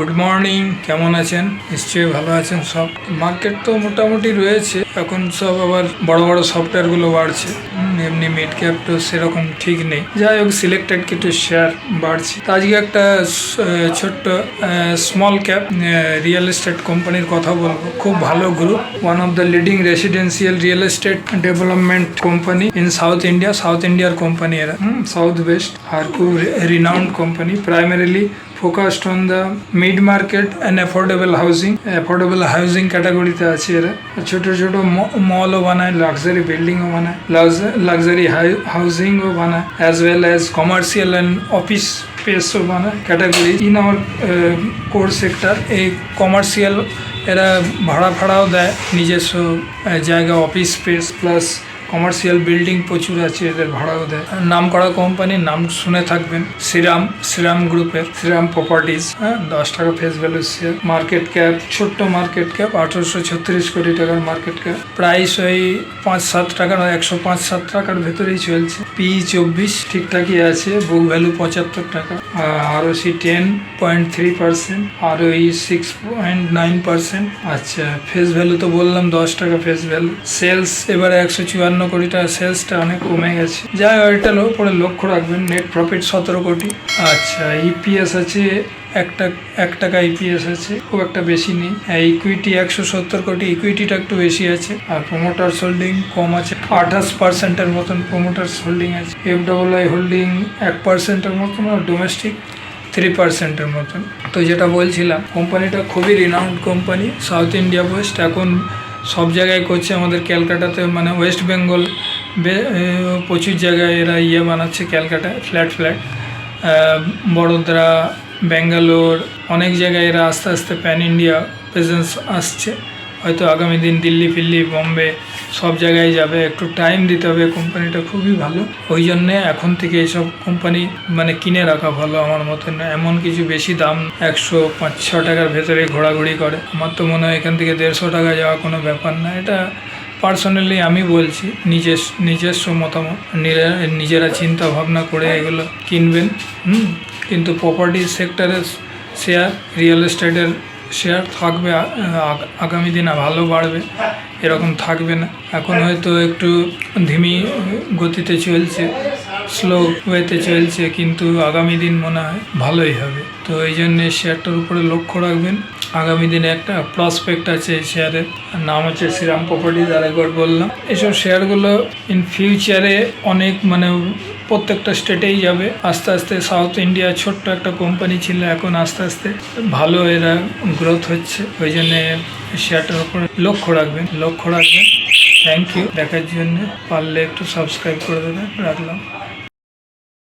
Good morning, কেমন আছেন? নিশ্চয়ই ভালো আছেন সব। মার্কেট তো মোটামুটি রয়েছে, এখন সব আবার বড় বড় সফটওয়্যারগুলো বাড়ছে। এমনি মিড ক্যাপ তো সেরকম ঠিক নেই। যাই হোক, সিলেক্টেড কিছু শেয়ার বাড়ছে। তো আজকে একটা ছোট্ট স্মল ক্যাপ রিয়েল এস্টেট কোম্পানির কথা বলবো। খুব ভালো group, one of the leading residential real estate development company in south ইন্ডিয়ার কোম্পানি এরা, সাউথ ওয়েস্ট। আর খুব renowned company, primarily focused on the mid market and affordable housing ক্যাটাগরিতে আছে এরা। ছোট ছোট মলও বানায়, লাক্সারি বিল্ডিংও বানায়, লাক্সারি হাউজিংও বানায়, as well as commercial and office স্পেসও বানায় category in our core sector. এই কমার্শিয়াল এরা ভাড়াও দেয়, নিজস্ব জায়গা office space plus commercial building প্রচুর আছে, এদের ভাড়াও দেয়। নাম করা কোম্পানির নাম শুনে থাকবেন, শ্রীরাম গ্রুপের, শ্রীরাম প্রপার্টিজ। 10 টাকা face value share. Market cap, ছোট্ট মার্কেট ক্যাপ, 1836 কোটি টাকার মার্কেট ক্যাপ। প্রাইস ওই 5-7 টাকার, 105-7 টাকার ভেতরেই চলছে। PE 24 ঠিকঠাকই আছে। বুক ভ্যালু 75 টাকা। ROC 10.3%, ROE 6.9%। আচ্ছা, ফেস ভ্যালু তো বললাম 10 টাকা ফেস ভ্যালু। সেলস এবারে 154 কোটি টাকা, সেলসটা অনেক কমে গেছে। যাই হোক, এটা পরে লক্ষ্য রাখবেন। নেট প্রফিট 17 কোটি। আচ্ছা, ইপিএস আছে 1 টাকা ইপিএস আছে, খুব একটা বেশি নেই। ইকুইটি 170 কোটি, ইকুইটিটা একটু বেশি আছে। আর প্রমোটার্স হোল্ডিং কম আছে, 28%-এর মতন প্রমোটার্স হোল্ডিং আছে। FWI হোল্ডিং 1%-এর মতন, আর ডোমেস্টিক 3%-এর মতন। তো যেটা বলছিলাম, কোম্পানিটা খুবই renowned company, south India West. এখন সব জায়গায় করছে, আমাদের ক্যালকাটাতে মানে ওয়েস্ট বেঙ্গল প্রচুর জায়গায় এরা বানাচ্ছে। ক্যালকাটায় ফ্ল্যাট বড়োদরা, ব্যাঙ্গালোর, অনেক জায়গায় এরা আস্তে আস্তে প্যান ইন্ডিয়া প্রেজেন্স আসছে। হয়তো আগামী দিন দিল্লি বম্বে সব জায়গায় যাবে। একটু টাইম দিতে হবে। কোম্পানিটা খুবই ভালো, ওই জন্যে এখন থেকে এইসব কোম্পানি মানে কিনে রাখা ভালো আমার মতন। এমন কিছু বেশি দাম 105-6 টাকার ভেতরে ঘোরাঘুরি করে। আমার তো মনে হয় এখান থেকে 150 টাকা যাওয়া কোনো ব্যাপার না। এটা পার্সোনালি আমি বলছি, নিজস্ব মতামত। নিজেরা চিন্তা ভাবনা করে এগুলো কিনবেন। কিন্তু প্রপার্টি সেক্টরের শেয়ার, রিয়েল এস্টেটের শেয়ার থাকবে, আগামী দিনে ভালো বাড়বে, এরকম থাকবে না। এখন হয়তো একটু ধিমি গতিতে চলছে, স্লো ওয়েতে চলছে, কিন্তু আগামী দিন মনে হয় ভালোই হবে। তো এই জন্যে শেয়ারটার উপরে লক্ষ্য রাখবেন। আগামী দিনে একটা প্রসপেক্ট আছে এই শেয়ারের, নাম হচ্ছে শ্রীরাম প্রপার্টিজ। আরেকবার বললাম, এসব শেয়ারগুলো ইন ফিউচারে অনেক মানে প্রত্যেকটা স্টেটেই যাবে আস্তে আস্তে। সাউথ ইন্ডিয়া ছোট্ট একটা কোম্পানি ছিল, এখন আস্তে আস্তে ভালো এরা গ্রোথ হচ্ছে। ওই জন্যে শেয়ারটার উপরে লক্ষ্য রাখবেন। থ্যাংক ইউ দেখার জন্য। পারলে একটু সাবস্ক্রাইব করে দেবেন। রাখলাম।